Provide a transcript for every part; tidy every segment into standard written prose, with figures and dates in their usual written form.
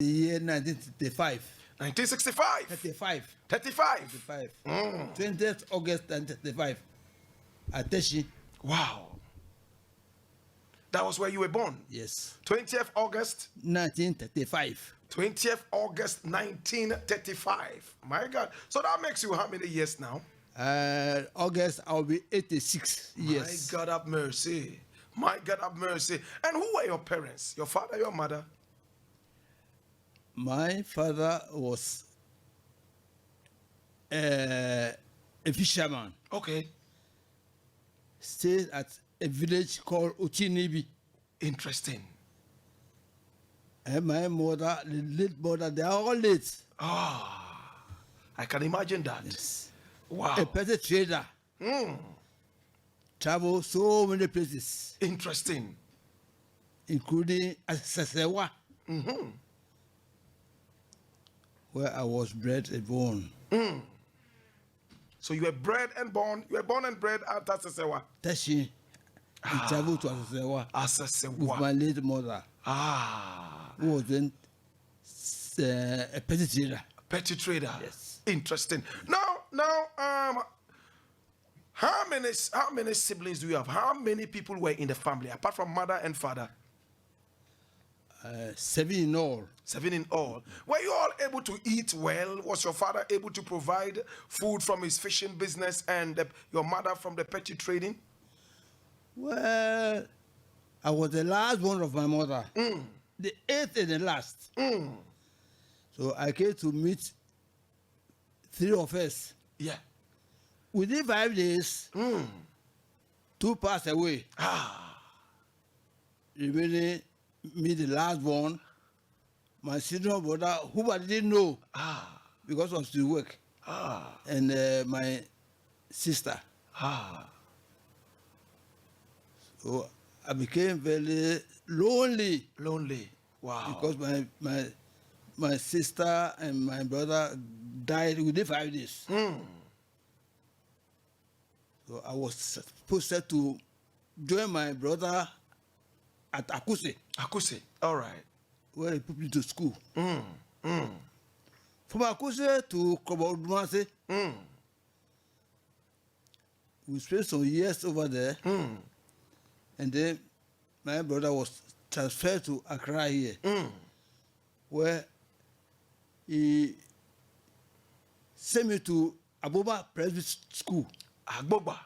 The year 1935. 1965. 35. 35. 35. 20th August 1935. At Teshi. Wow. That was where you were born? Yes. 20th August 1935. 20th August 1935. My God. So that makes you how many years now? August, I'll be 86 years. My God have mercy. My God have mercy. And who were your parents? Your father, your mother? My father was a fisherman. Okay. Stayed at a village called Uchinibi. Interesting. And my mother, the late mother, they are all late. Ah, I can imagine that. Yes. Wow. A petty trader. Travel so many places. Interesting. Including Sasewa, where I was bred and born. So you were bred and born. You were born and bred at Asesewa. Teshi, we traveled to Sasewa with Asesewa. my late mother, who was then a petty trader. Petty trader. Yes. Interesting. Now, how many siblings do you have? How many people were in the family apart from mother and father? 7 in all. 7 in all. Were you all able to eat well? Was your father able to provide food from his fishing business and your mother from the petty trading? Well, I was the last one of my mother. The 8th and the last. So I came to meet 3 of us. Yeah. Within 5 days, 2 passed away. Remaining me, the last one, my senior brother, whom I didn't know because of the work, and my sister. So I became very lonely. Lonely. Wow. Because my sister and my brother died within 5 days. So I was supposed to join my brother at Akuse. Akuse. All right. Where he put me to school. From Akuse to Convo, we spent some years over there. And then my brother was transferred to Accra here, where he sent me to Aboma Private School. Aboma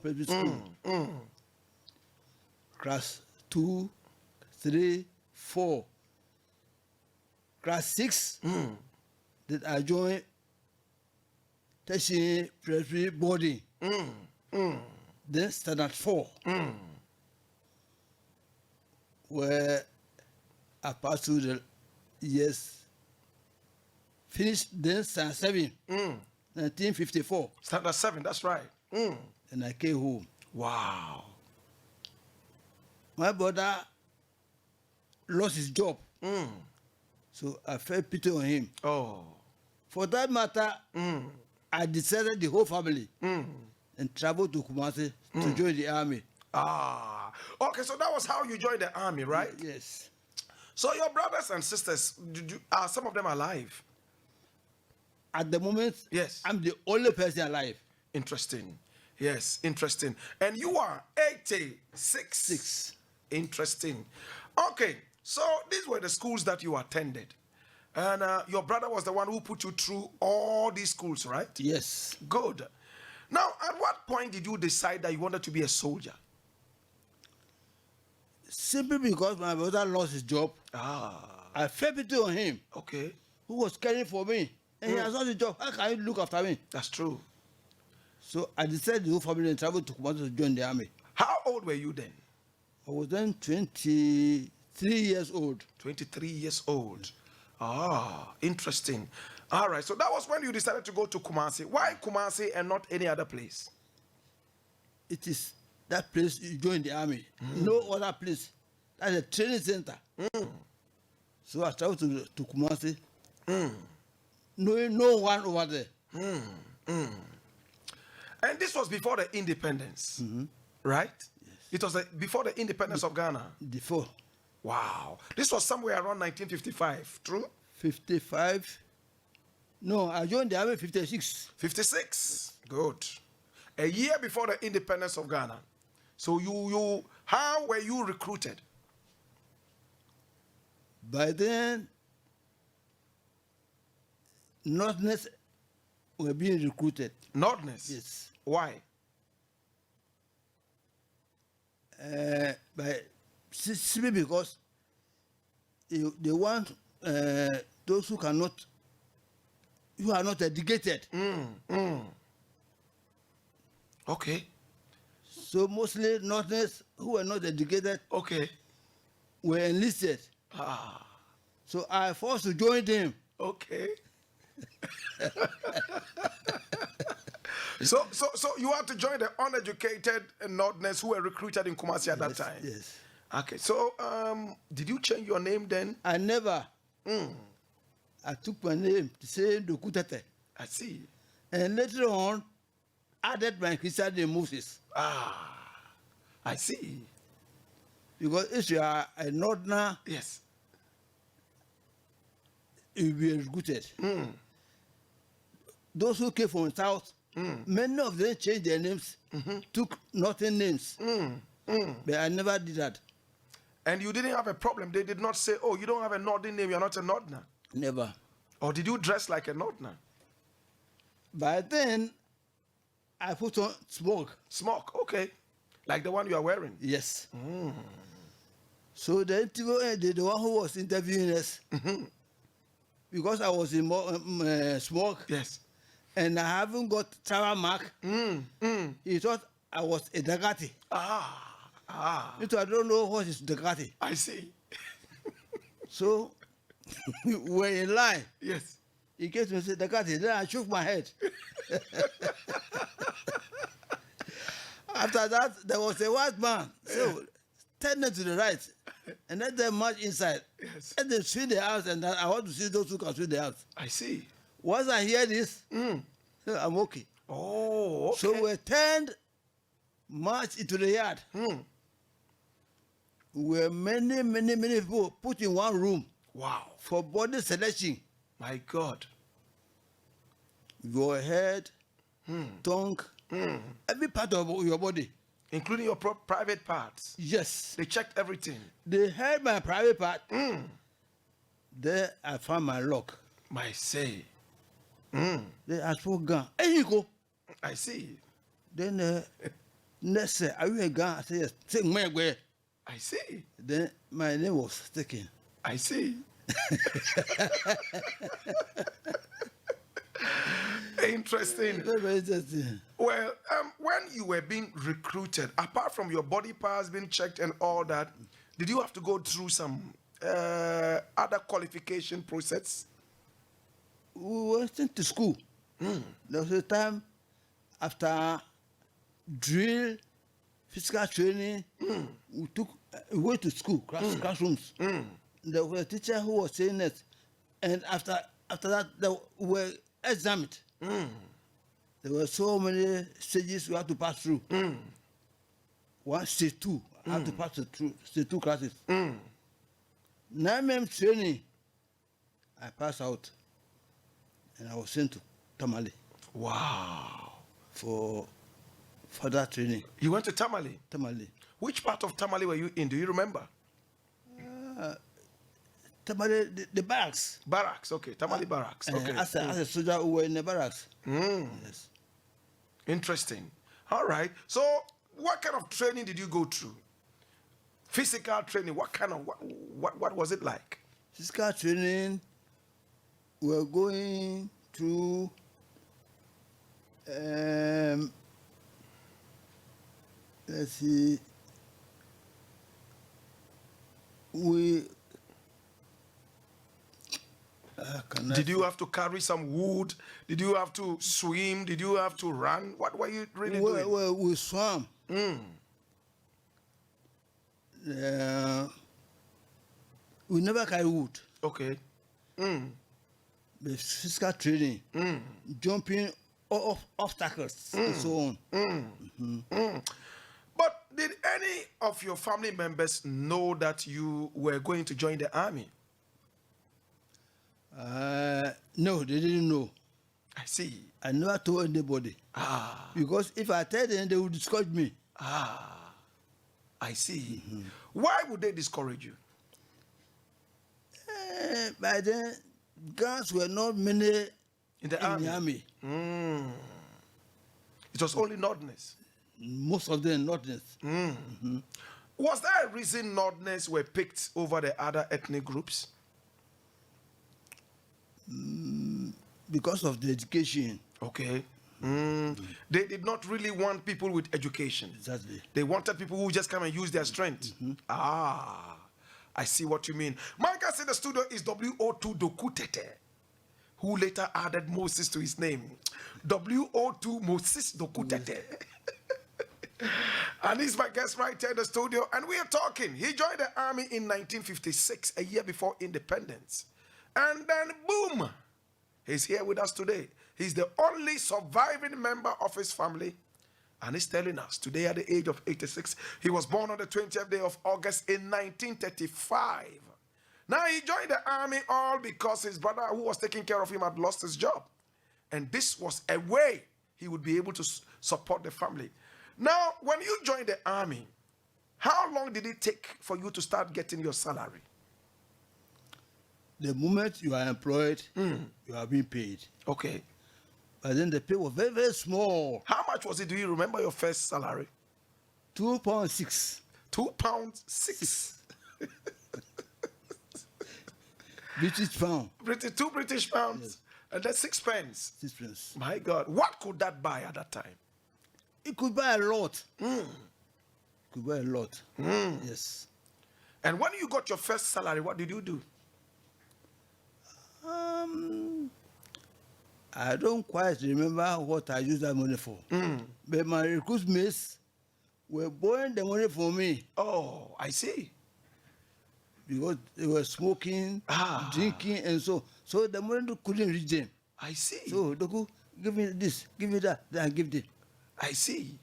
Private School. Class 2, 3, 4. Class 6, that I joined Teshi Private Boarding. Then standard 4, where I passed through the years. Finished then standard 7, 1954. Standard 7, that's right. And I came home. Wow. My brother lost his job. So I felt pity on him. Oh. For that matter, I decided the whole family and traveled to Kumasi to join the army. Okay, so that was how you joined the army, right? Yes. So your brothers and sisters, are some of them alive? At the moment, yes, I'm the only person alive. Interesting. Yes, interesting. And you are 86. Interesting. Okay, so these were the schools that you attended. And your brother was the one who put you through all these schools, right? Yes. Good. Now, at what point did you decide that you wanted to be a soldier? Simply because my brother lost his job. I felt pity on him. Okay. Who was caring for me. And he has lost his job. How can you look after me? That's true. So I decided the whole family and traveled to Kumasi to join the army. How old were you then? I was then 23 years old. 23 years old. Interesting. All right, so that was when you decided to go to Kumasi. Why Kumasi and not any other place? It is that place you join the army. No other place. That's a training center. So I traveled to Kumasi, knowing no one over there. And this was before the independence, right? Yes. It was before the independence of Ghana. Before. Wow. This was somewhere around 1955, true? 55. No, I joined the army 56. 56. Good. A year before the independence of Ghana. So how were you recruited? By then, Northerners were being recruited. Northerners? Yes. Why? Simply because they want those who are not educated. Okay. So mostly Northerners who were not educated Okay. were enlisted. Ah. So I forced to join them. Okay. So you had to join the uneducated Northerners who were recruited in Kumasi at that time. Yes. Okay. So did you change your name then? I never. I took my name to say Dokutete. I see. And later on, added my Christian name Moses. Ah, I see. Because if you are a Northerner, Yes. you will be recruited. Those who came from South, many of them changed their names, took Northern names. But I never did that. And you didn't have a problem. They did not say, oh, you don't have a Northern name, you're not a Northerner. Never. Or did you dress like a Northerner? By then, I put on smoke. Smock, okay. Like the one you are wearing. Yes. So the interviewer, the one who was interviewing us, because I was in smoke, Yes. and I haven't got travel mark, he thought I was a Dagati. So I don't know what is Dagati. I see. So we were in line. Yes. He came to me and said, Dagati. Then I shook my head. After that, there was a white man. So turning to the right, and let them march inside. Yes. Let them sweep the house, and I want to see those who can sweep the house. I see. Once I hear this, so I'm okay. Oh, okay. So we turned, march into the yard. Where many people put in one room. Wow. For body selection. My God. Your head, tongue, every part of your body. Including your private parts. Yes. They checked everything. They held my private part. There I found my lock. My say. They asked for gun. Here you go. I see. Then next say, are you a gun? I said, yes. Take my way. I see. Then my name was taken. I see. Interesting. Very interesting. Well, when you were being recruited, apart from your body parts being checked and all that, did you have to go through some other qualification process? We went to school. There was a time after drill, physical training, we went to school, classrooms. There was a teacher who was saying that, and after that, we were examined. There were so many stages we had to pass through. One stage 2, I had to pass through stage 2 classes. 9 months training, I passed out, and I was sent to Tamale. Wow. For further training. You went to Tamale? Tamale. Which part of Tamale were you in? Do you remember? Tamale, the barracks. Barracks, okay. Tamale barracks. Okay. As a soldier who were in the barracks. Yes. Interesting. All right. So, what kind of training did you go through? Physical training. What was it like? Physical training, we're going through let's see. Did you have to carry some wood? Did you have to swim? Did you have to run? What were you really doing? Well, we swam. We never carry wood. Okay. The physical training, jumping off obstacles, and so on. But did any of your family members know that you were going to join the army? No, they didn't know. I see. I never told anybody. Because if I tell them, they would discourage me. I see. Why would they discourage you? By then, guns were not many In the army? It was only Northerners. Most of them Northerners. Was there a reason Northerners were picked over the other ethnic groups? Because of the education. Okay. They did not really want people with education. Exactly. They wanted people who just come and use their strength. I see what you mean. My guest in the studio is W02 Dokutete, who later added Moses to his name. W02 Moses Dokutete. And he's my guest right here in the studio, and we are talking. He joined the army in 1956, a year before independence. And then, boom, he's here with us today. He's the only surviving member of his family. And he's telling us today at the age of 86, he was born on the 20th day of August in 1935. Now he joined the army all because his brother who was taking care of him had lost his job. And this was a way he would be able to support the family. Now, when you joined the army, how long did it take for you to start getting your salary? The moment you are employed, you are being paid. Okay. But then the pay was very, very small. How much was it? Do you remember your first salary? £2.6. £2.6. British pound. Two British pounds. Yes. And that's 6 pence. 6 pence. My God. What could that buy at that time? It could buy a lot. Could buy a lot. Yes. And when you got your first salary, what did you do? I don't quite remember what I used that money for. But my recruit mates were borrowing the money for me. Oh, I see. Because they were smoking, drinking, and so the money couldn't reach them. I see. So they could give me this, give me that, then give them. I see.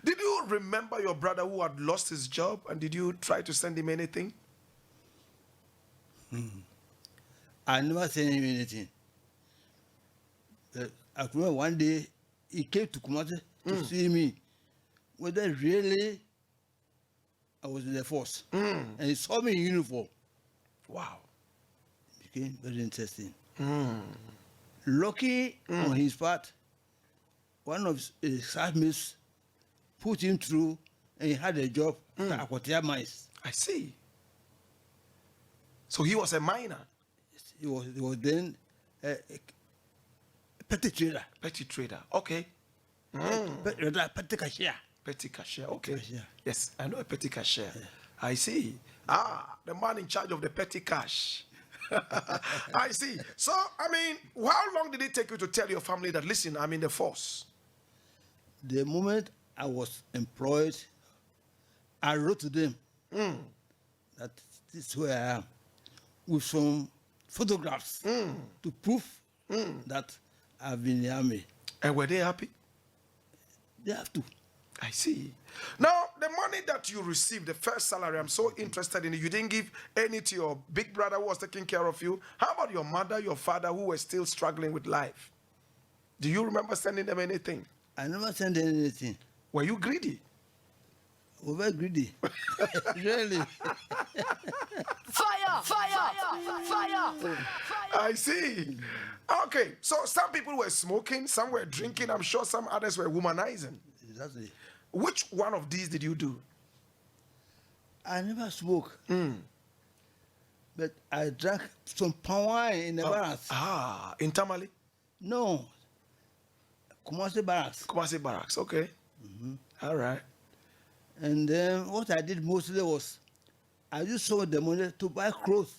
Did you remember your brother who had lost his job, and did you try to send him anything? I never sent him anything. I remember one day he came to Kumasi to see me. Whether really I was in the force. And he saw me in uniform. Wow. It became very interesting. Lucky on his part, one of his classmates put him through and he had a job at Akotia Mines. I see. So he was a miner? He was then a petty trader. Petty trader, okay. Petty cashier. Petty cashier, okay. Cashier. Yes, I know a petty cashier. Yeah. I see. The man in charge of the petty cash. I see. So, I mean, how long did it take you to tell your family that, listen, I'm in the force? The moment I was employed, I wrote to them that this is where I am, with some photographs to prove that I've been in the army. And were they happy? They have to. I see. Now, the money that you received, the first salary, I'm so interested in it. You didn't give any to your big brother who was taking care of you. How about your mother, your father, who were still struggling with life? Do you remember sending them anything? I never sent anything. Were you greedy? We were greedy. Really. Fire! Fire! Fire! I see. Okay, so some people were smoking, some were drinking. I'm sure some others were womanizing. Exactly. Which one of these did you do? I never smoke. But I drank some palm wine in the barracks. In Tamale? No. Kumasi barracks. Kumasi barracks, okay. All right. And then what I did mostly was I used some of the money to buy clothes.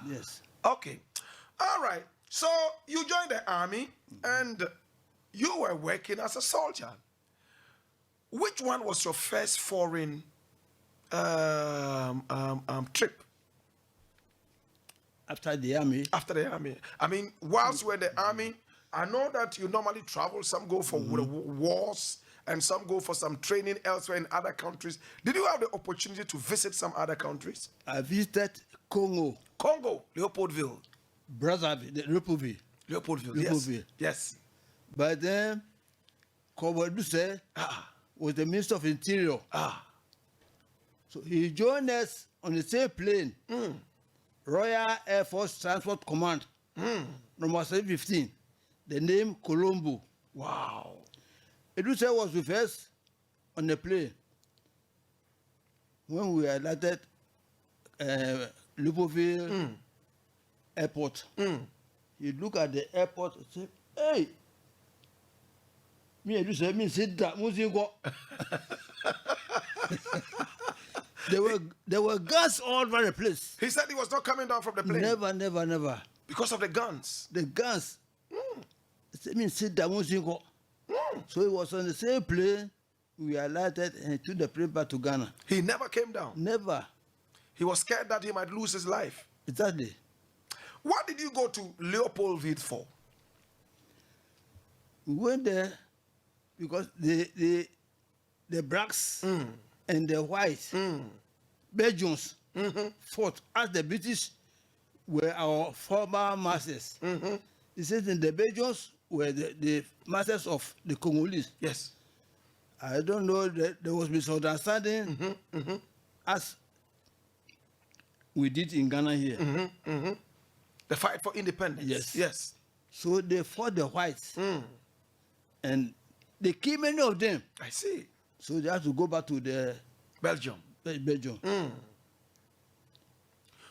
Yes. Okay. All right. So you joined the army and you were working as a soldier. Which one was your first foreign trip? After the army? After the army. I mean, whilst you were in the army, I know that you normally travel. Some go for wars, and some go for some training elsewhere in other countries. Did you have the opportunity to visit some other countries? I visited Congo, Leopoldville. Brazzaville, Leopoldville. Yes. By then, Convo was the Minister of Interior. So he joined us on the same plane, Royal Air Force Transport Command, number 715, the name Colombo. Wow. Eduse was with us on the plane when we landed Libreville Airport. You look at the airport and say, hey, me Eduse, me sit down, There were guns all over the place. He said he was not coming down from the plane. Never. Because of the guns. The guns. He said, me sit down, So he was on the same plane. We alighted and he took the plane back to Ghana. He never came down. Never. He was scared that he might lose his life. Exactly. What did you go to Leopoldville for? We went there because the blacks and the whites, Belgians, fought as the British were our former masters. He said that the Belgians were the masters of the Congolese. Yes. I don't know, that there was misunderstanding as we did in Ghana here. The fight for independence. Yes. So they fought the whites and they killed many of them. I see. So they had to go back to the Belgium.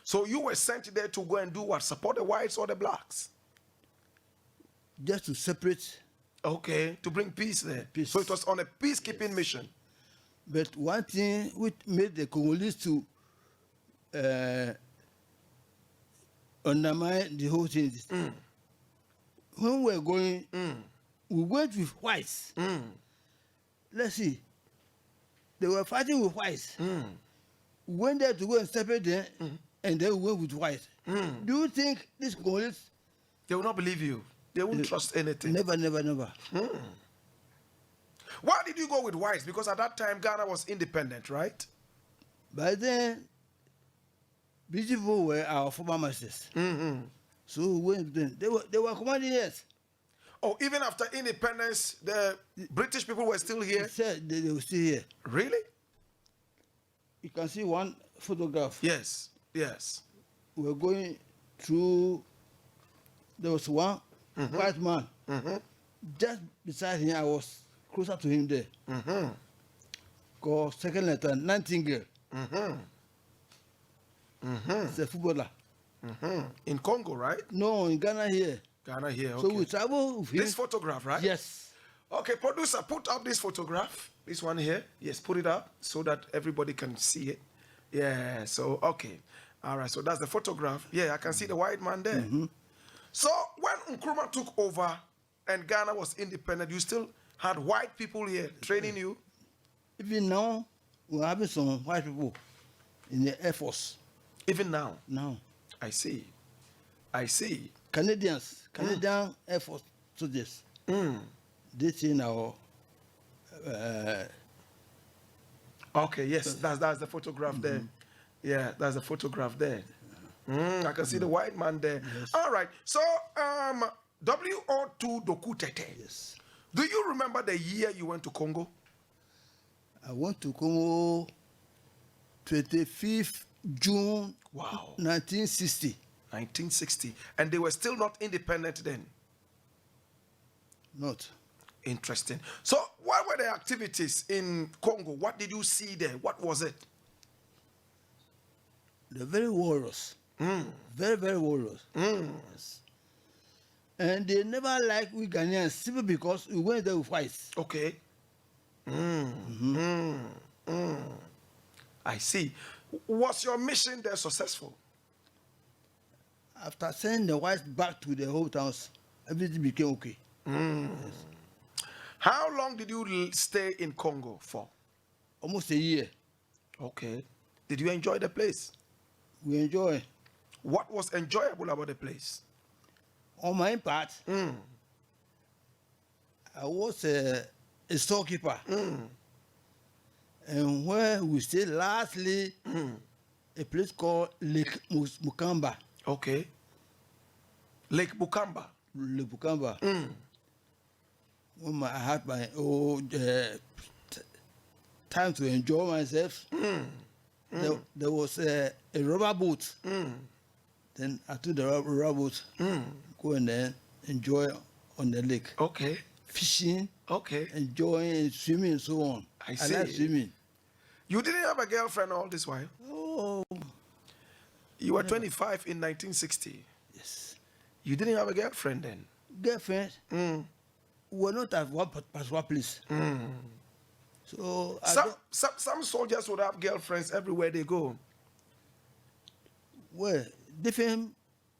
So you were sent there to go and do what? Support the whites or the blacks? Just to separate. Okay, to bring peace there. Peace. So it was on a peacekeeping mission. But one thing which made the Congolese to undermine the whole thing is when we were going, we went with whites. Let's see. They were fighting with whites. We went there to go and separate them, and then we went with whites. Do you think these Congolese? They will not believe you. They won't trust anything. Never. Why did you go with whites? Because at that time, Ghana was independent, right? By then, British people were our former masters. So we went with them. They were commanding us. Oh, even after independence, the British people were still here? They said they were still here. Really? You can see one photograph. Yes. We were going through, there was one white man. Just beside him, I was closer to him there. Called second letter, Nightingale. He's a footballer. In Congo, right? No, in Ghana here. Ghana here, okay. So we travel with him. This photograph, right? Yes. Okay, producer, put up this photograph. This one here. Yes, put it up so that everybody can see it. Yeah, so, okay. All right, so that's the photograph. Yeah, I can see the white man there. So when Nkrumah took over and Ghana was independent, you still had white people here training you? Even now, we're having some white people in the Air Force. Even now? Now. I see. Canadian Air Force soldiers. They train our. Okay, yes, that's the photograph there. Yeah, that's the photograph there. I can see the white man there. Yes. All right, so WO2 Dokutete. Yes. Do you remember the year you went to Congo? I went to Congo 25th June 1960. 1960. And they were still not independent then? Not. Interesting. So what were the activities in Congo? What did you see there? What was it? They're very warriors. Very warriors. Yes. And they never liked we Ghanaians simply because we went there with whites. Okay. I see. Was your mission there successful? After sending the whites back to their hometowns, everything became okay. Yes. How long did you stay in Congo for? Almost a year. Okay. Did you enjoy the place? We enjoy. What was enjoyable about the place? On my part, I was a storekeeper. And where we stayed lastly, a place called Lake Mukamba. Okay. Lake Bukamba. Lake Mukamba. When I had my own time to enjoy myself, there was a rubber boat. Then I took the rubber boat, go and then enjoy on the lake. Okay. Fishing, Okay. enjoying, swimming, and so on. I see. like swimming. You didn't have a girlfriend all this while? Oh, You were 25 in 1960. yes. You didn't have a girlfriend then? Girlfriend, we're not at one particular place. So Some soldiers would have girlfriends everywhere they go. well, different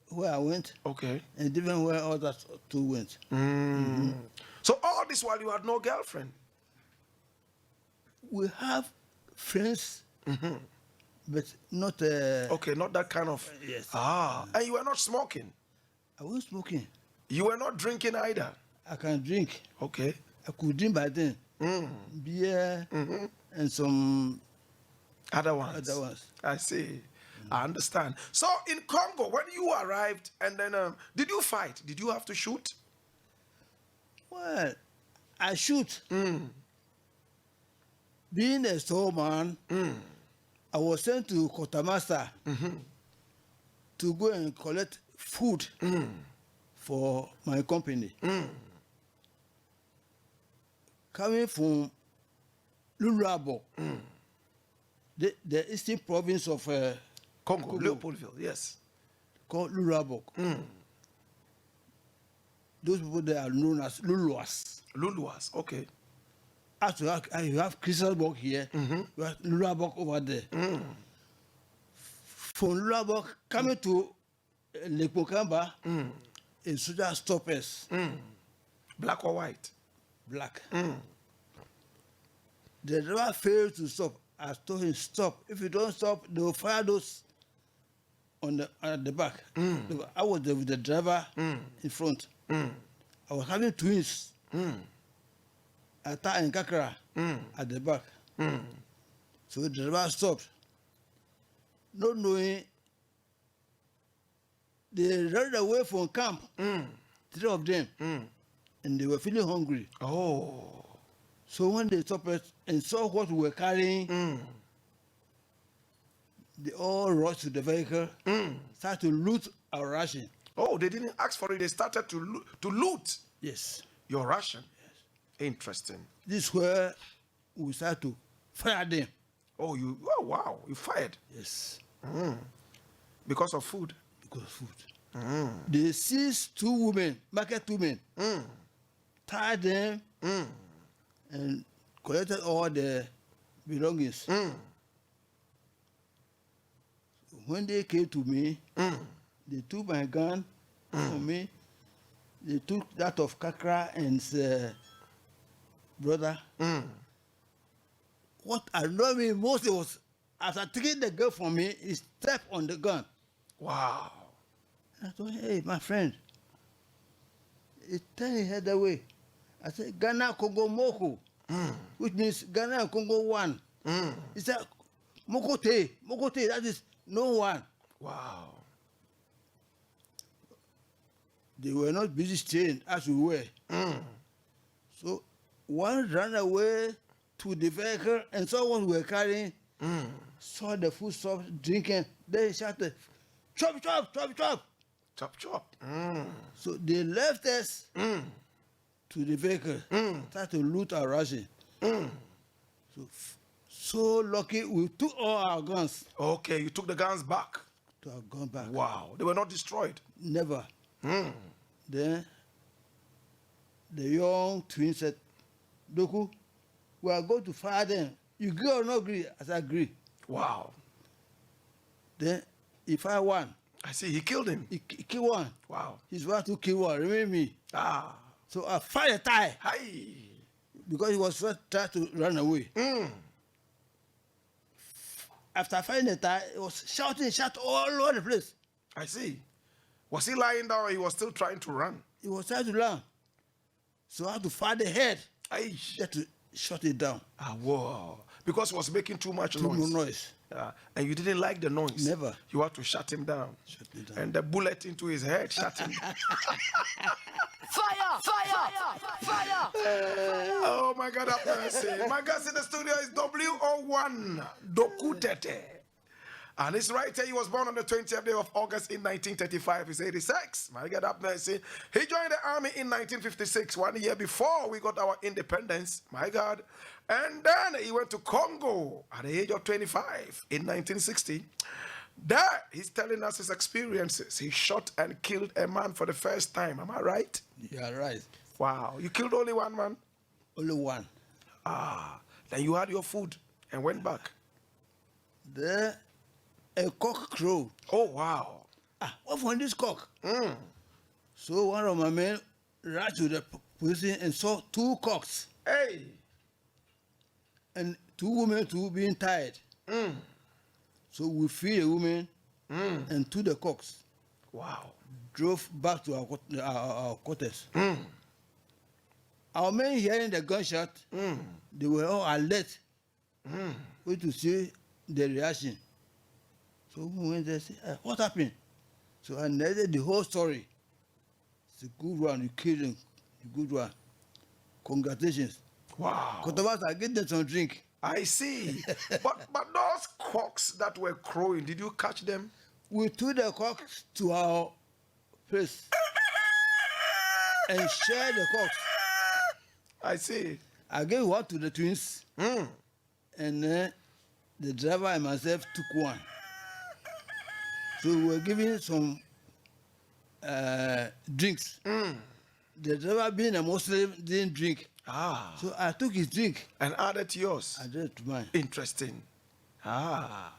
where I went, Okay. and different where others too went. So all this while you had no girlfriend? We have friends, but not. Okay, not that kind of. Yes. And you were not smoking? I was smoking. You were not drinking either? I can drink. Okay. I could drink by then. Beer and some Other ones? other ones. I see. I understand. So in Congo, when you arrived, and then did you fight? Did you have to shoot? Well, I shoot. Being a storeman, I was sent to Quartermaster to go and collect food for my company. Coming from Lulabo, the eastern province of Congo, Leopoldville, yes. called Lulabo. Those people there are known as Luluas. Luluas, okay. As you have Crystalburg here, you have Lulabok over there. From Lulabok coming to Lake Mokamba, a soldier stop us. Black or white? Black. The driver failed to stop. I told him, stop. If you don't stop, they will fire those on the back. I was there with the driver in front. I was having twins. Ata and Kakra at the back. So the driver stopped. Not knowing, they ran away from camp, 3 of them, and they were feeling hungry. Oh. So when they stopped us and saw what we were carrying, they all rushed to the vehicle, started to loot our ration. Oh, they didn't ask for it. They started to loot Yes. your ration. Interesting. This is where we started to fire them. Oh, wow, you fired Yes. because of food. Because of food. They seized 2 women, market women, tied them, and collected all the belongings. When they came to me, they took my gun from me. They took that of Kakra and brother. What annoyed me most was, after taking the gun from me, he stepped on the gun. Wow. I thought, hey, my friend, he turned his head away. I said, Ghana, Congo, Moko, which means Ghana and Congo 1. He said, Mokote, that is no one. Wow. They were not busy staying as we were. So one ran away to the vehicle and saw what we were carrying, saw the food stuff, drinking. They shouted, chop, chop, chop, chop. Chop, chop. So they left us to the vehicle, started to loot our ration. So lucky we took all our guns. Okay, you took the guns back. To our gun back. Wow. They were not destroyed. Never. Then the young twin said, Doku, we are going to fire them. You agree or not agree? I said, agree. Wow. Then he fired one. I see. He killed him. He killed one. Wow. His wife to kill one. Remember me? So I fired a tie. Hi. Because he was trying to run away. After firing the tie, he was shouting all over the place. I see. Was he lying down or he was still trying to run? He was trying to run. So I had to fire the head. Aish. Just to shut it down. Ah, wow. Because it was making too much Too noise. much noise. And you didn't like the noise. Never. You had to shut him down. Shut it down. And the bullet into his head shut him down. Fire! Fire! Fire! Oh my God, have mercy. My guest in the studio is W01 Dokutete. And his right here, he was born on the 20th day of August in 1935. He's 86. My God, have mercy. He joined the army in 1956, 1 year before we got our independence. My God. And then he went to Congo at the age of 25 in 1960. There, he's telling us his experiences. He shot and killed a man for the first time. Am I right? You are right. Wow. You killed only one man? Only one. Ah. Then you had your food and went back. There, a cock crowed. Oh, wow. Ah, what for this cock? So one of my men rushed to the police and saw 2 cocks. Hey. And 2 women too being tied. So we freed the women and 2 the cocks. Wow. Drove back to our quarters. Our men hearing the gunshot, they were all alert, waiting to see the reaction. So we went there and said, what happened? So I narrated the whole story. It's a good one, you killed him, a good one. Congratulations. Wow. Customers, I get them some drink. I see. but those cocks that were crowing, did you catch them? We took the cocks to our place and shared the cocks. I see. I gave one to the twins, and the driver and myself took one. So we were giving some drinks. The driver, being a Muslim, didn't drink. Ah. So I took his drink. And added to yours? I did it to mine. Interesting. Ah.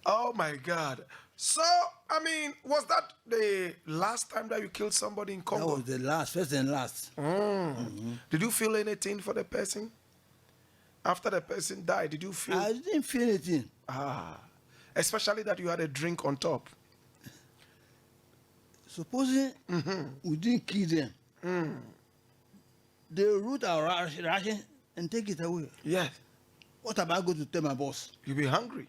Oh my God. So, I mean, was that the last time that you killed somebody in That Congo? was the last, first and last. Did you feel anything for the person? After the person died, did you feel? I didn't feel anything. Ah. Especially that you had a drink on top. Supposing we didn't kill them, they root our ration and take it away. Yes. What am I going to tell my boss? You'll be hungry.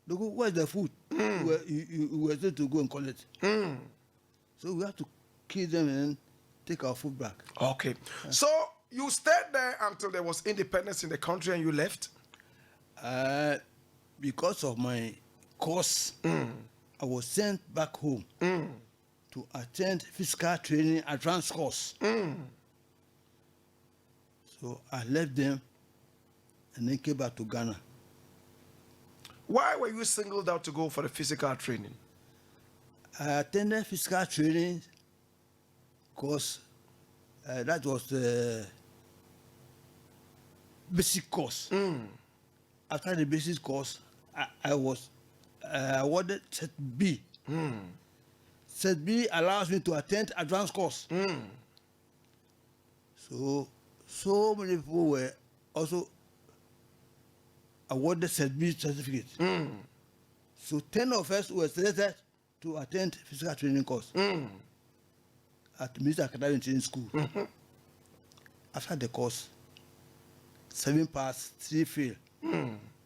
They go, where's the food? You were told to go and collect. So we have to kill them and take our food back. Okay. So you stayed there until there was independence in the country and you left? Because of my course, I was sent back home to attend physical training advanced course. So I left them and then came back to Ghana. Why were you singled out to go for the physical training? I attended physical training because that was the basic course. After the basic course, I was awarded Set B. Set B allows me to attend advanced course. So many people were also awarded Set B certificate. So 10 of us were selected to attend physical training course at Minister Academy Training School. After the course, 7 passed, 3 failed.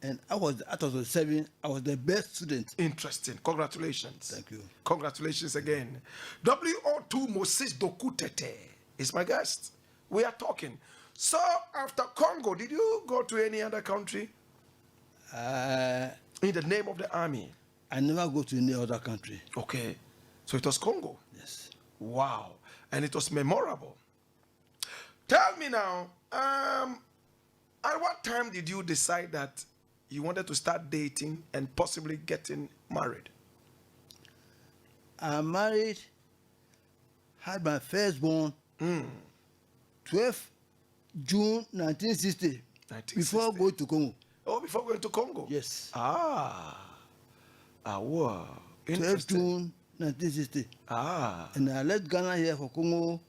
And out of the 7, I was the best student. Interesting. Congratulations. Thank you. Congratulations again. W02 Moses Dokutete is my guest. We are talking. So after Congo, did you go to any other country? In the name of the army? I never go to any other country. Okay. So it was Congo? Yes. Wow. And it was memorable. Tell me now, at what time did you decide that you wanted to start dating and possibly getting married? I married, had my firstborn, 12 June 1960, before going to Congo. Oh, before going to Congo? Yes. Wow. 12 June 1960. And I left Ghana here for Congo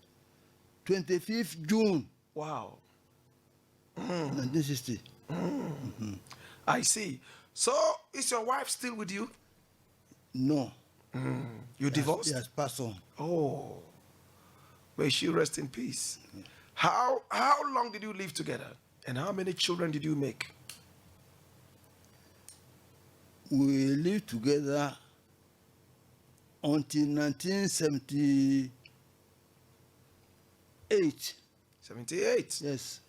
25th June. Wow. 1960. I see. So, is your wife still with you? No. You divorced? Yes, passed on. Oh. May she rest in peace. How long did you live together? And how many children did you make? We lived together until 1978. 78. Yes,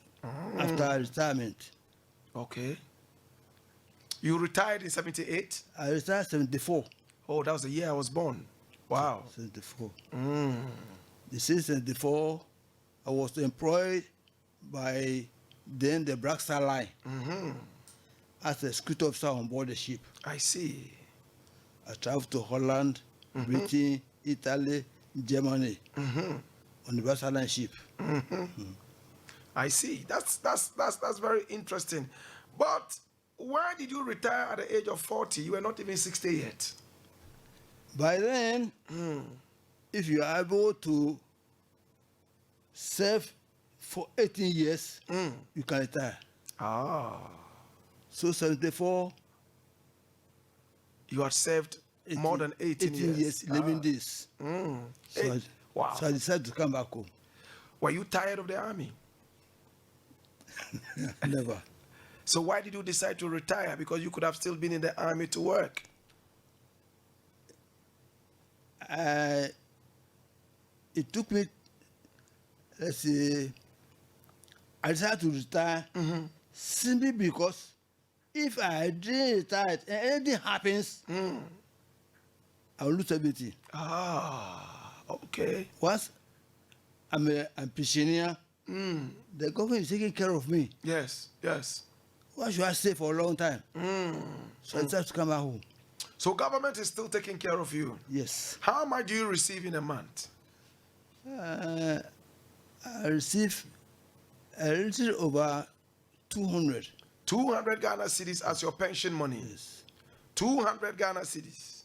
after retirement. Okay. You retired in 78? I retired 74. Oh, that was the year I was born. Wow. 74. The 74, I was employed by then the Rasta line as a security officer on board the ship. I see. I traveled to Holland, Britain, Italy, Germany on the Rasta line ship. I see. That's very interesting. But why did you retire at the age of 40? You were not even 60 yet. By then, if you are able to serve for 18 years, you can retire. So 74. You had served 18, more than 18 years. 11 days. Wow. So I decided to come back home. Were you tired of the army? Never. So why did you decide to retire? Because you could have still been in the army to work. It took me, let's say, I decided to retire simply because if I didn't retire and anything happens, I will lose everything. Okay. Once I'm a pensioner, the government is taking care of me. Yes. Why should I stay for a long time? So I decided to come back home. So government is still taking care of you? Yes. How much do you receive in a month? I receive a little over 200. 200 Ghana cedis as your pension money? Yes. 200 Ghana cedis?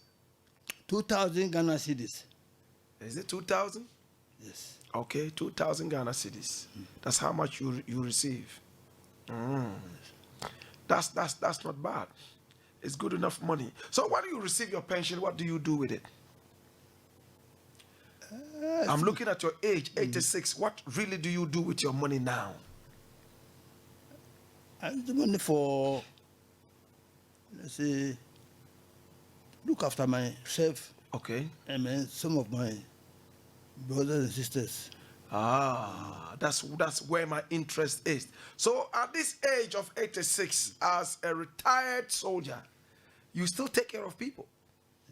2,000 Ghana cedis. Is it 2,000? Yes. Okay, 2,000 Ghana cedis. That's how much you receive. That's not bad. It's good enough money. So when you receive your pension, what do you do with it? I'm looking at your age, 86. What really do you do with your money now? I use the money for, let's say, look after myself. Okay. And then some of my brothers and sisters. That's where my interest is. So at this age of 86, as a retired soldier, you still take care of people?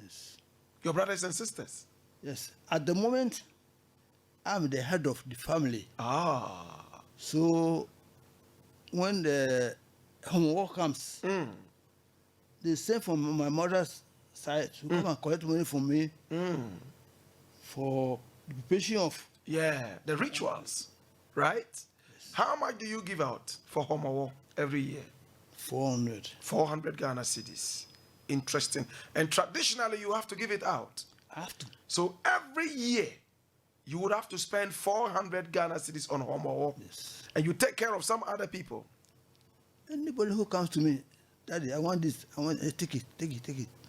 Yes. Your brothers and sisters? Yes. At the moment, I'm the head of the family. So when the homework comes, they send from my mother's side to come and collect money from me for the preparation of the rituals, right? Yes. How much do you give out for homework every year? 400. 400 Ghana cedis. Interesting. And traditionally, you have to give it out. I have to. So every year, you would have to spend 400 Ghana cedis on homework. Yes. And you take care of some other people. Anybody who comes to me, Daddy, I want this, I want take it.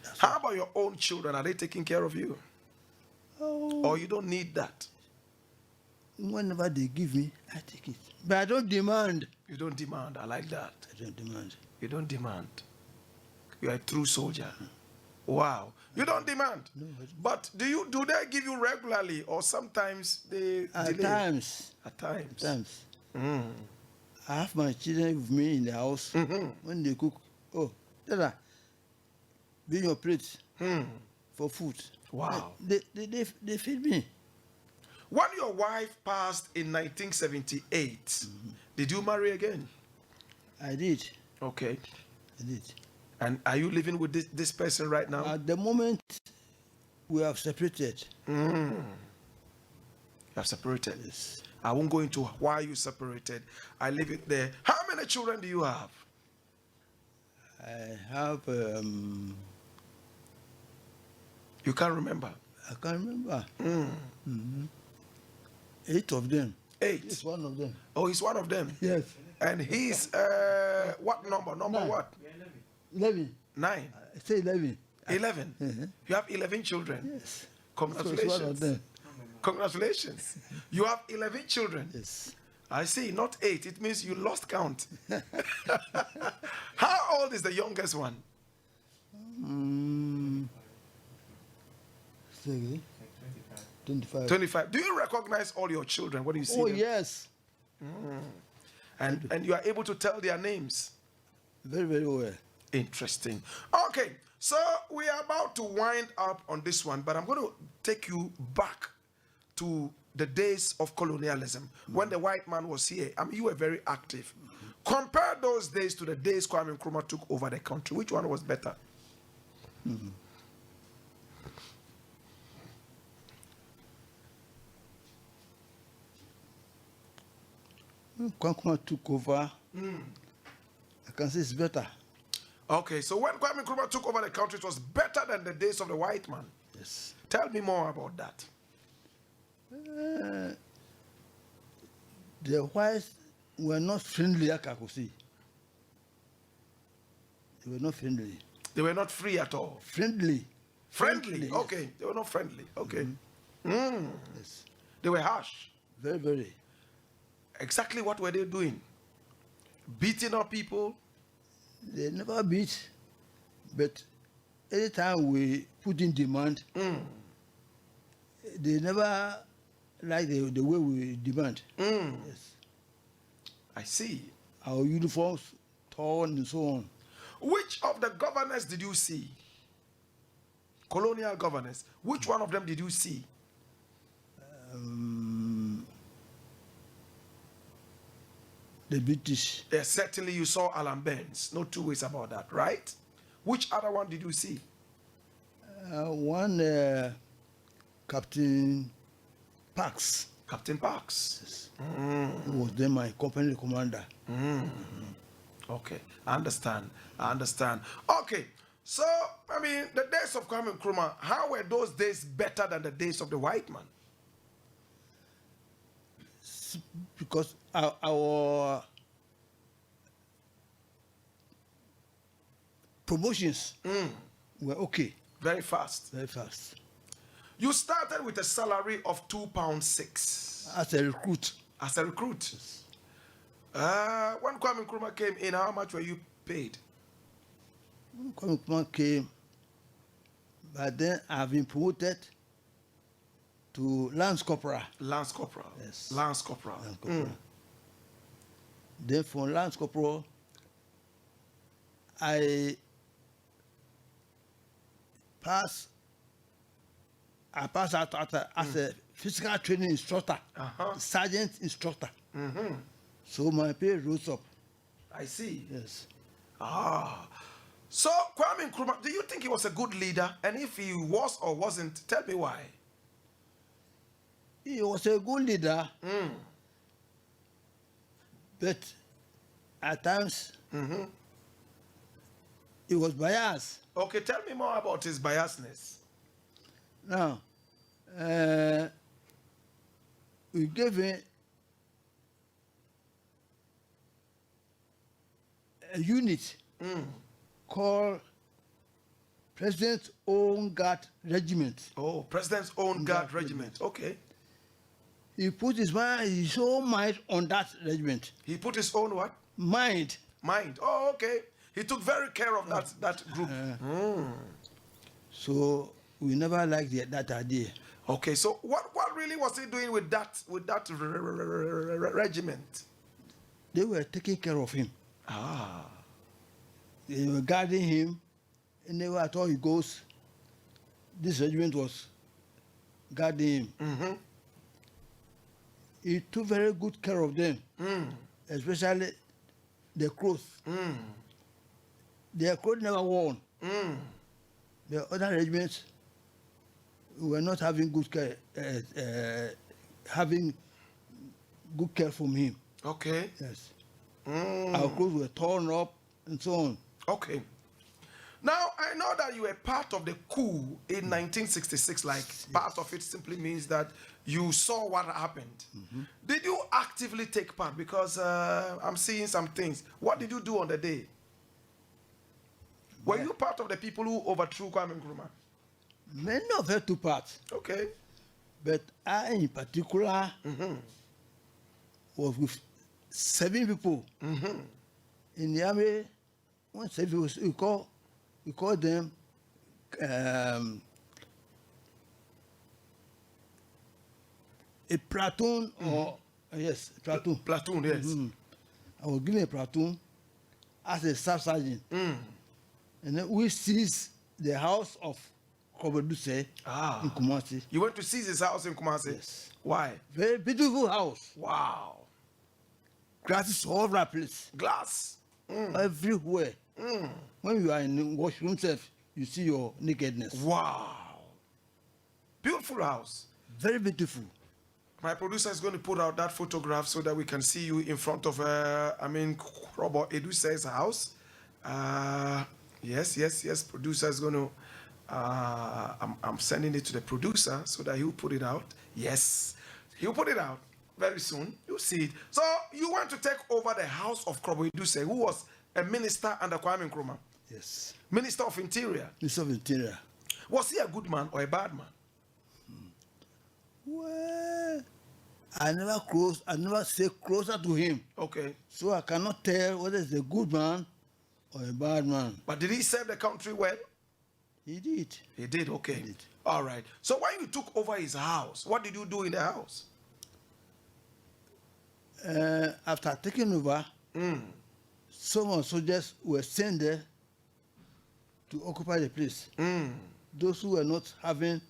That's How about your own children? Are they taking care of you? Or you don't need that? Whenever they give me, I take it. But I don't demand. You don't demand. I like that. I don't demand. You don't demand. You are a true soldier. Wow. You don't demand. No, but do they give you regularly or sometimes they at delay? times. At times. I have my children with me in the house. When they cook, Dada, bring your plate for food. Wow. They feed me. When your wife passed in 1978, did you marry again? I did. Okay. I did. And are you living with this person right now? At the moment, we have separated. You have separated? Yes. I won't go into why you separated. I leave it there. How many children do you have? I have... You can't remember? I can't remember. 8 of them. 8? He's one of them. Oh, he's one of them? Yes. And he's, what number? Number 9. what? 11. 9? I say 11. 11? You have 11 children? Yes. Congratulations. So it's one of them. Congratulations. You have 11 children. Yes. I see, not 8. It means you lost count. How old is the youngest one? Say again? 25. 25. Do you recognize all your children when you see Oh, them? yes. And you are able to tell their names? Very, very well. Interesting. Okay, so we are about to wind up on this one, but I'm going to take you back to the days of colonialism when the white man was here. I mean, you were very active. Compare those days to the days Kwame Nkrumah took over the country. Which one was better? Kwame took over. I can say it's better. Okay, so when Kwame Nkrumah took over the country, it was better than the days of the white man. Yes. Tell me more about that. The whites were not friendly, like I could see. They were not friendly. They were not free at all. Friendly. Friendly, Yes. okay. They were not friendly, okay. Yes. They were harsh. Very, very. Exactly what were they doing? Beating up people? They never beat, but anytime we put in demand, they never like the way we demand. Yes. I see. Our uniforms torn and so on. Which of the governors did you see? Colonial governors. Which one of them did you see? The British. Yes, certainly you saw Alan Burns. No two ways about that, right? Which other one did you see? One Captain Parks. Captain Parks. He was then my company commander. Okay, I understand. I understand. Okay, so, I mean, the days of Kwame Nkrumah, how were those days better than the days of the white man? Because our promotions were okay. Very fast. Very fast. You started with a salary of £2.6 As a recruit. as a recruit. When Kwame Nkrumah came in, how much were you paid? Kwame Nkrumah came, but then I've been promoted to Lance Corporal. Lance Corporal. Yes. Lance Corporal. Lance Corporal. Then from Lance Corporal, I passed out as a physical training instructor, sergeant instructor. So my pay rose up. I see. Yes. So Kwame Nkrumah, do you think he was a good leader? And if he was or wasn't, tell me why. He was a good leader, but at times he was biased. Okay, tell me more about his biasness. Now, we gave him a unit called President's Own Guard Regiment. Oh, President's Own Guard Regiment. Okay. He put his own mind on that regiment. He put his own what? Mind. Mind. Oh, okay. He took very care of that group. So we never liked that idea. Okay, so what really was he doing with that regiment? They were taking care of him. They were guarding him, and they were at all he goes. This regiment was guarding him. He took very good care of them, especially the clothes. Their clothes never worn. The other regiments were not having good care, from him. Okay. Yes. Our clothes were torn up and so on. Okay. Now, I know that you were part of the coup in 1966. Like, part of it simply means that you saw what happened. Did you actively take part? Because I'm seeing some things. What did you do on the day? Were you part of the people who overthrew Kwame Nkrumah? Many of them took part. Okay. But I, in particular, was with 7 people. In the army, when 7 people, we call them a platoon or yes, platoon. Platoon, yes. I was given a platoon as a staff sergeant, and then we seized the house of Kobeduce in Kumasi. You went to seize his house in Kumasi? Yes. Why? Very beautiful house. Wow. Glasses all over the place. Glass. Everywhere. When you are in the washroom self, you see your nakedness. Wow. Beautiful house. Very beautiful. My producer is going to put out that photograph so that we can see you in front of, Robert Eduse's house. Yes. Producer is going to, I'm sending it to the producer so that he'll put it out. Yes, he'll put it out very soon. You'll see it. So you want to take over the house of Krobo Eduse, who was a minister under Kwame Nkrumah. Yes. Minister of Interior. Minister of Interior. Was he a good man or a bad man? Well, I never say closer to him. Okay. So I cannot tell whether it's a good man or a bad man. But did he serve the country well? He did. He did, okay. He did. All right. So when you took over his house, what did you do in the house? After taking over, some soldiers were sent there to occupy the place. Those who were not having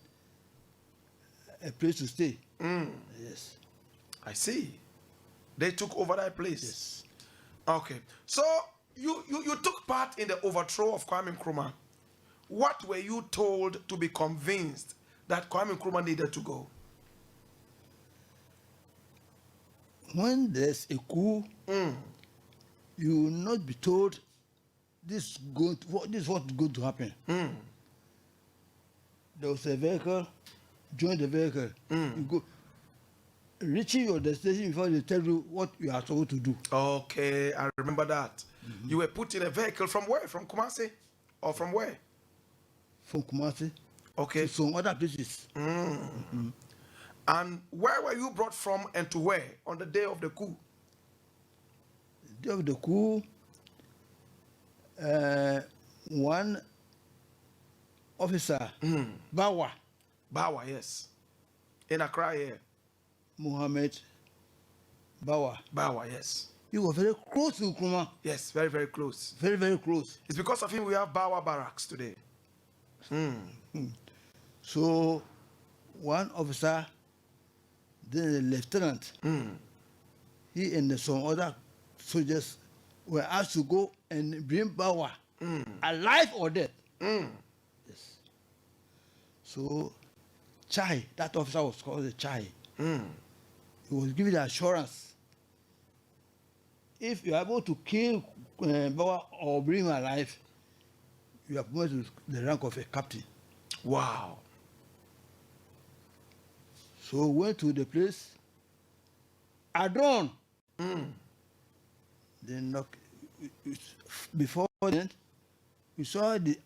a place to stay. Yes. I see. They took over that place. Yes. Okay. So you took part in the overthrow of Kwame Nkrumah. What were you told to be convinced that Kwame Nkrumah needed to go? When there's a coup, you will not be told this is what's going to happen. There was a vehicle, join the vehicle. You go, reaching your destination before they tell you what you are supposed to do. Okay, I remember that. You were put in a vehicle from where? From Kumasi? Or from where? From Kumasi. Okay. To some other places. And where were you brought from and to where on the day of the coup? The day of the coup, one officer, Bawa, yes. In Accra here. Mohammed Bawa. Yes. He was very close to Nkrumah. Yes, very, very close. Very, very close. It's because of him we have Bawa Barracks today. So, one officer, then a lieutenant, he and some other soldiers were asked to go and bring Bawa, alive or dead. Yes. So, Chai, that officer was called the Chai. He was given the assurance, if you are able to kill Bawa or bring him alive, you are promoted to the rank of a captain. Wow. So we went to the place. At dawn, then knock. Before then, we saw the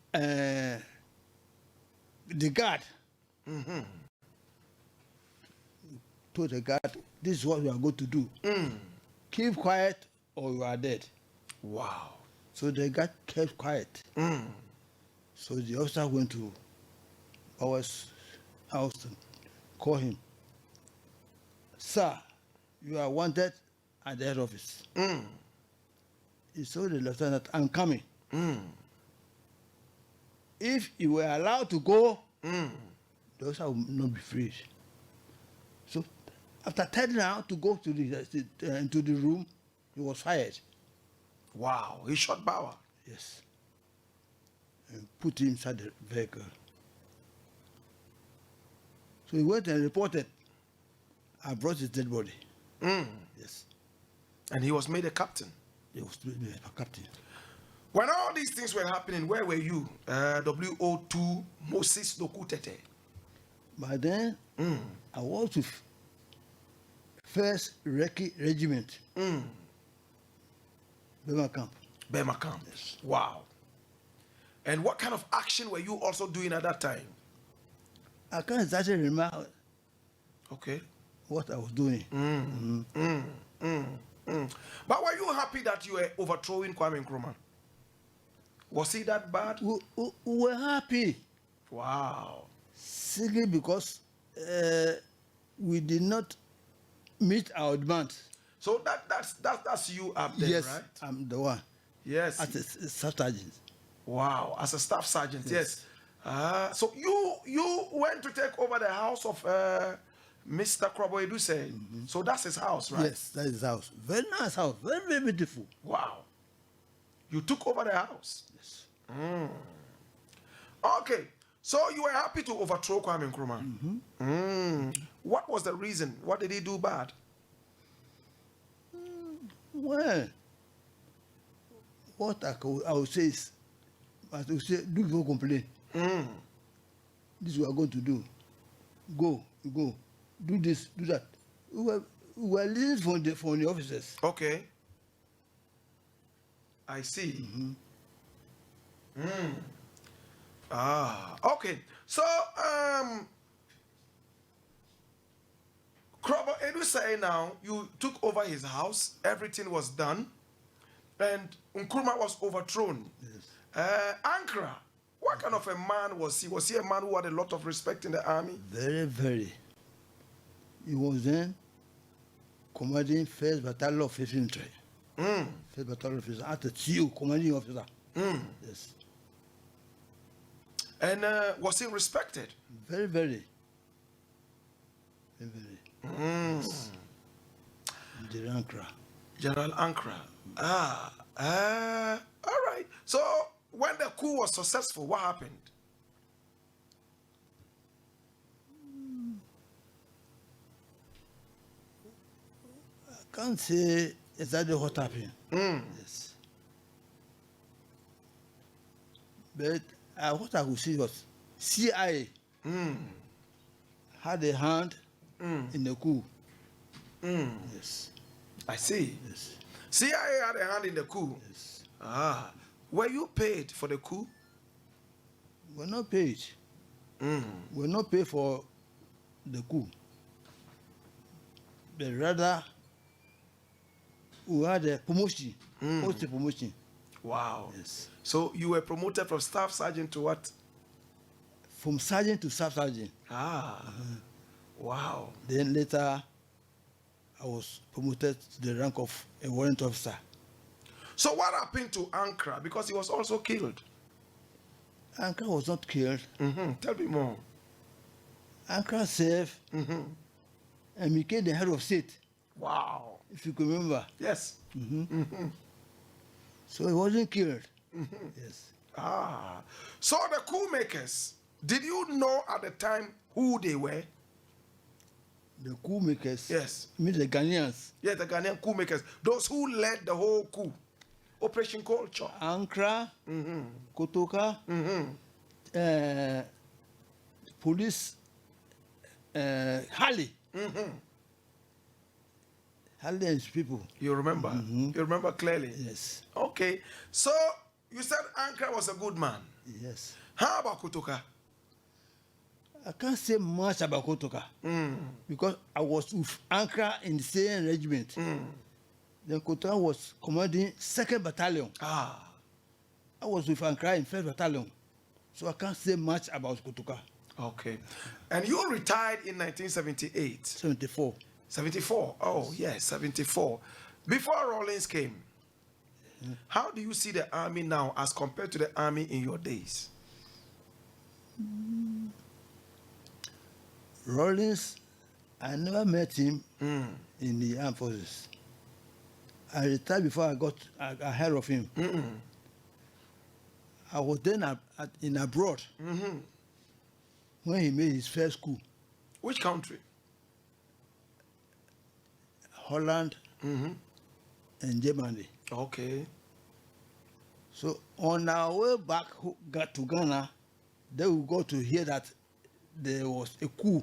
guard. Told the guard, this is what we are going to do. Keep quiet or you are dead. Wow. So the guard kept quiet. So the officer went to our house and called him. Sir, you are wanted at the head office. He told the lieutenant, I'm coming. If you were allowed to go, the officer will not be free. So after telling her to go to into the room, he was fired. Wow. He shot Bawa. Yes. And put him inside the vehicle. So he went and reported. I brought his dead body. Yes. And he was made a captain. He was made a captain. When all these things were happening, where were you? WO2 Moses Dokutete. By then, I was with 1st Reki Regiment. Bema Camp. Bema Camp. Yes. Wow. And what kind of action were you also doing at that time? I can't exactly remember Okay. what I was doing. But were you happy that you were overthrowing Kwame Nkrumah? Was he that bad? We were happy Wow. simply because we did not meet our demands. So that's you up there, Yes, right? I'm the one. Yes. As a staff sergeant. Wow. As a staff sergeant, yes. Yes. So you went to take over the house of Mr. Krobo Eduse. So that's his house, right? Yes, that is his house. Very nice house. Very, very beautiful. Wow. You took over the house. Yes. Okay. So you were happy to overthrow Kwame Nkrumah. What was the reason? What did he do bad? Well, what I would say is, as we say, do before complain. This we are going to do. Go. Do this, do that. We were listening from the officers. Okay. I see. Okay. So, Krobo Eduse now, you took over his house, everything was done, and Nkrumah was overthrown. Yes. Ankara, what kind of a man was he? Was he a man who had a lot of respect in the army? Very, very. He was then commanding 1st Battalion of Infantry. 1st Battalion of Infantry. At the TU, commanding officer. Yes. And was he respected? Very, very. Very, very. Yes. General Ankara. General Ankara. All right. So when the coup was successful, what happened? I can't say exactly what happened. Yes. But what I could see was CIA had a hand in the coup. Yes. I see. Yes. CIA had a hand in the coup. Yes. Were you paid for the coup? We're not paid. We're not paid for the coup. But rather, we had a promotion. What's the promotion? Wow. Yes. So you were promoted from staff sergeant to what? From sergeant to staff sergeant. Wow. Then later, I was promoted to the rank of a warrant officer. So what happened to Ankara? Because he was also killed. Ankara was not killed. Tell me more. Ankara served and became the head of state, Wow. if you can remember. Yes. So he wasn't killed. Yes. So the coup makers, did you know at the time who they were? The coup makers. Yes. Mean the Ghanaians. Yes, the Ghanaian coup makers. Those who led the whole coup. Operation Culture. Ankara, Kotoka, police, Hali. Hali and his people. You remember? You remember clearly? Yes. Okay. So you said Ankara was a good man. Yes. How about Kotoka? I can't say much about Kotoka because I was with Ankara in the same regiment. Then Kotoka was commanding 2nd Battalion. I was with Ankara in 1st Battalion. So I can't say much about Kotoka. Okay. And you retired in 1978? 74. 74. Oh, yes, 74. Before Rawlings came, how do you see the army now as compared to the army in your days? Rawlings, I never met him in the armed forces. I retired before I heard of him. I was then in abroad when he made his first coup. Which country? Holland and Germany. Okay. So on our way back to Ghana, then we got to hear that there was a coup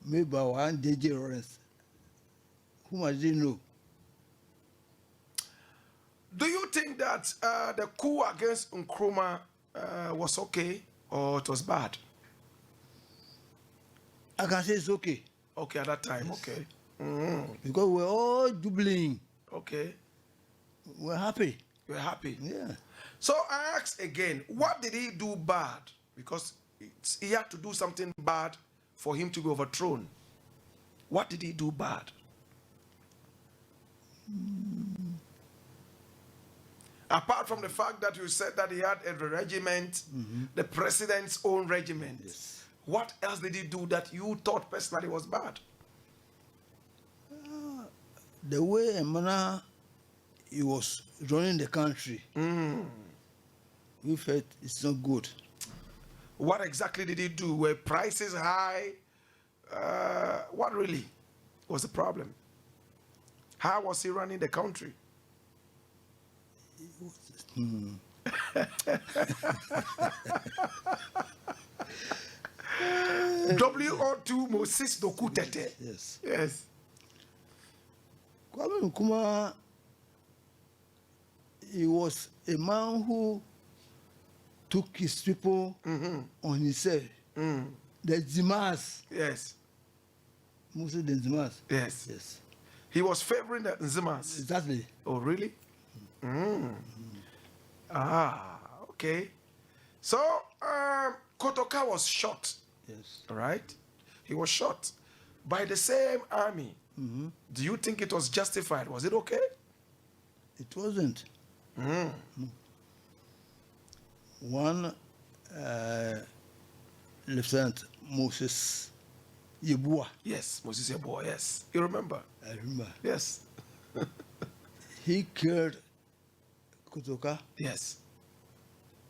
made by one DJ Lawrence, whom I didn't know. Do you think that the coup against Nkrumah was okay or it was bad? I can say it's okay. Okay, at that time. Yes. Okay. Mm. Because we're all jubilating. Okay. We're happy. You're happy. Yeah. So I ask again, what did he do bad? Because he had to do something bad for him to be overthrown. What did he do bad? Apart from the fact that you said that he had a regiment, the president's own regiment, Yes. what else did he do that you thought personally was bad? The way and manner he was running the country, we felt it's not good. What exactly did he do? Were prices high? What really was the problem? How was he running the country? WO2 Moses Doku Tete. Yes. Yes. Kwame Nkrumah, he was a man who took his people on himself. The Zimas, Yes. Moses the Zimas. Yes. Yes. He was favoring the Nzimas. Exactly. Oh, really? Ah, okay. So, Kotoka was shot. Yes. All right? He was shot by the same army. Do you think it was justified? Was it okay? It wasn't. One Lieutenant Moses Yebua, Yes, Moses Yeboah, yes. You remember? I remember, Yes. he killed Kotoka. Yes.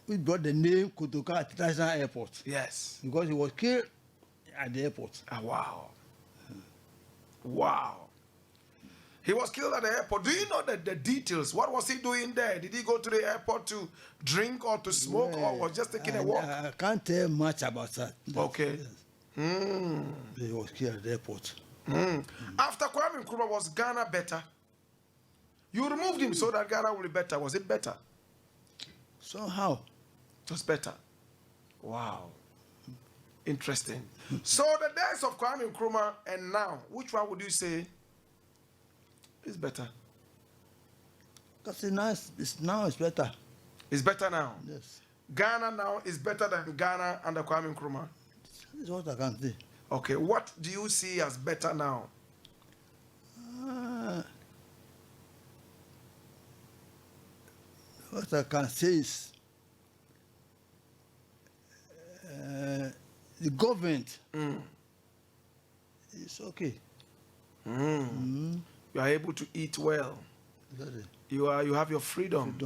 We brought the name Kotoka at International Airport Yes. because he was killed at the airport. Ah, wow. Wow. He was killed at the airport. Do you know the details? What was he doing there? Did he go to the airport to drink or to smoke or was just taking a walk? I can't tell much about that. Okay. Yes. He was killed at the airport. After Kwame Nkrumah, was Ghana better? You removed him so that Ghana will be better. Was it better? Somehow. It was better. Wow. Interesting. So the days of Kwame Nkrumah and now, which one would you say is better? Because now it's better. It's better now. Yes. Ghana now is better than Ghana under Kwame Nkrumah. This is what I can say. Okay, what do you see as better now? What I can say is the government is okay. You are able to eat well. Exactly. You have your freedom.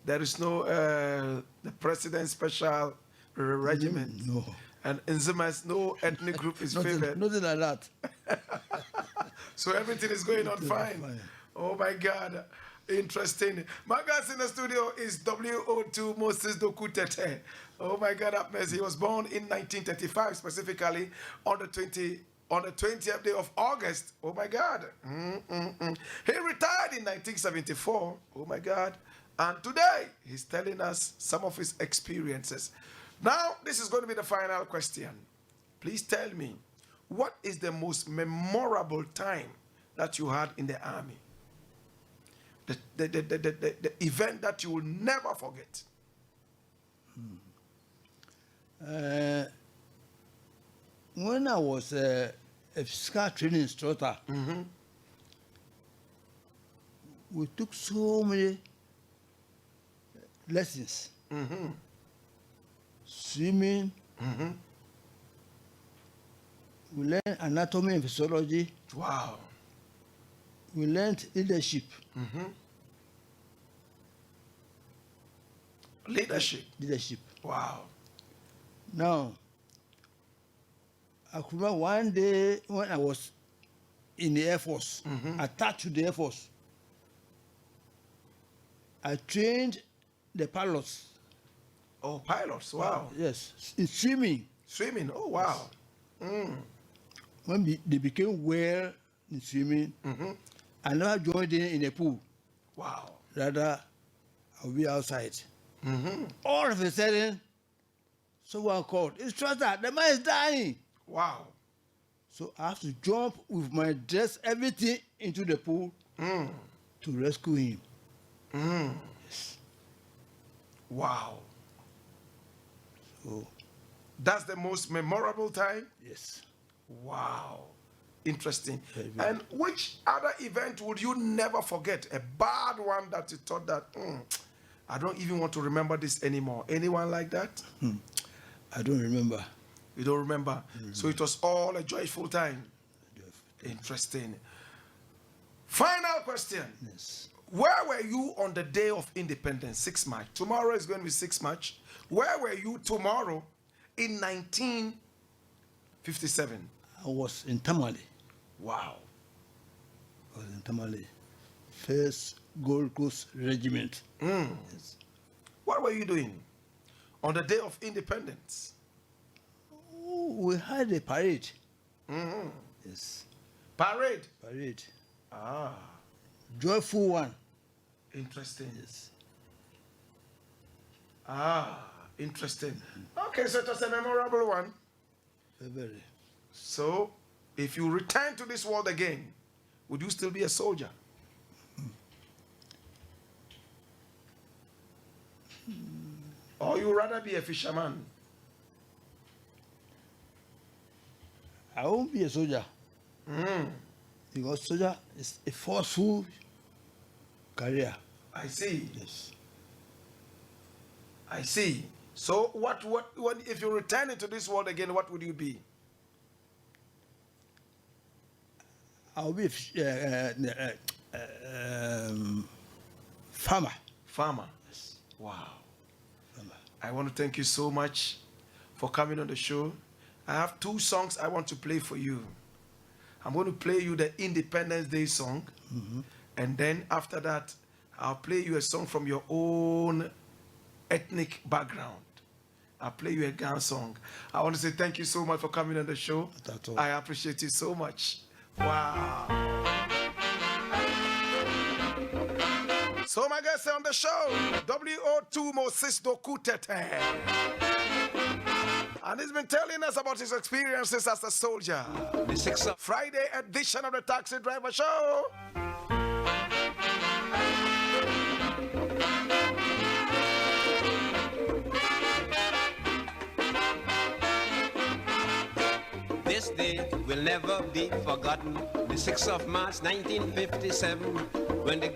There is no the president's special regiment. No. And Nzima's no ethnic group is favored. Nothing like that. So everything is going on fine. Oh my God. Interesting. My guest in the studio is WO2 Moses Doku Tete. Oh my God, that mess. He was born in 1935, specifically on the 20th day of August. Oh my God. He retired in 1974. Oh my God. And today, he's telling us some of his experiences. Now, this is going to be the final question. Please tell me, what is the most memorable time that you had in the army? The event that you will never forget. When I was a physical training instructor, we took so many lessons. Swimming. We learned anatomy and physiology. Wow. We learned leadership. Leadership. Wow. Now, I could remember one day when I was in the Air Force, attached to the Air Force, I trained the pilots. Oh, pilots. Wow. Yes, in swimming. Swimming. Oh, wow. When they became well in swimming, I never joined in a pool. Wow. Rather, I'll be outside. All of a sudden, someone called, "Instructor, the man is dying." Wow. So I have to jump with my dress, everything into the pool to rescue him. Yes. Wow. So, That's the most memorable time? yes. Wow. Interesting. Very, very. And which other event would you never forget? A bad one that you thought that, I don't even want to remember this anymore. Anyone like that? I don't remember. You don't remember? So it was all a joyful time. Interesting. Final question. Yes. Where were you on the day of independence, 6 March? Tomorrow is going to be 6 March. Where were you tomorrow in 1957? I was in Tamale. Wow. I was in Tamale. First Gold Coast Regiment. Yes. What were you doing on the day of independence? Oh, we had a parade. Yes. Parade. Parade. Ah, Joyful one. interesting. Yes. Ah, interesting. Okay, so it was a memorable one. Very. So, if you return to this world again, would you still be a soldier? Or you rather be a fisherman? I won't be a soldier. Because soldier is a forceful career. I see. Yes. I see. So, what, if you return into this world again, what would you be? I'll be a farmer. Farmer. Yes. Wow. Farmer. I want to thank you so much for coming on the show. I have 2 songs I want to play for you. I'm going to play you the Independence Day song. And then after that, I'll play you a song from your own ethnic background. I'll play you a Ghana song. I want to say thank you so much for coming on the show. That's all. I appreciate you so much. Wow. So my guests on the show, WO2 Moses Dokutete. And he's been telling us about his experiences as a soldier. The 6th Friday edition of the Taxi Driver Show. This day will never be forgotten. The 6th of March 1957, when the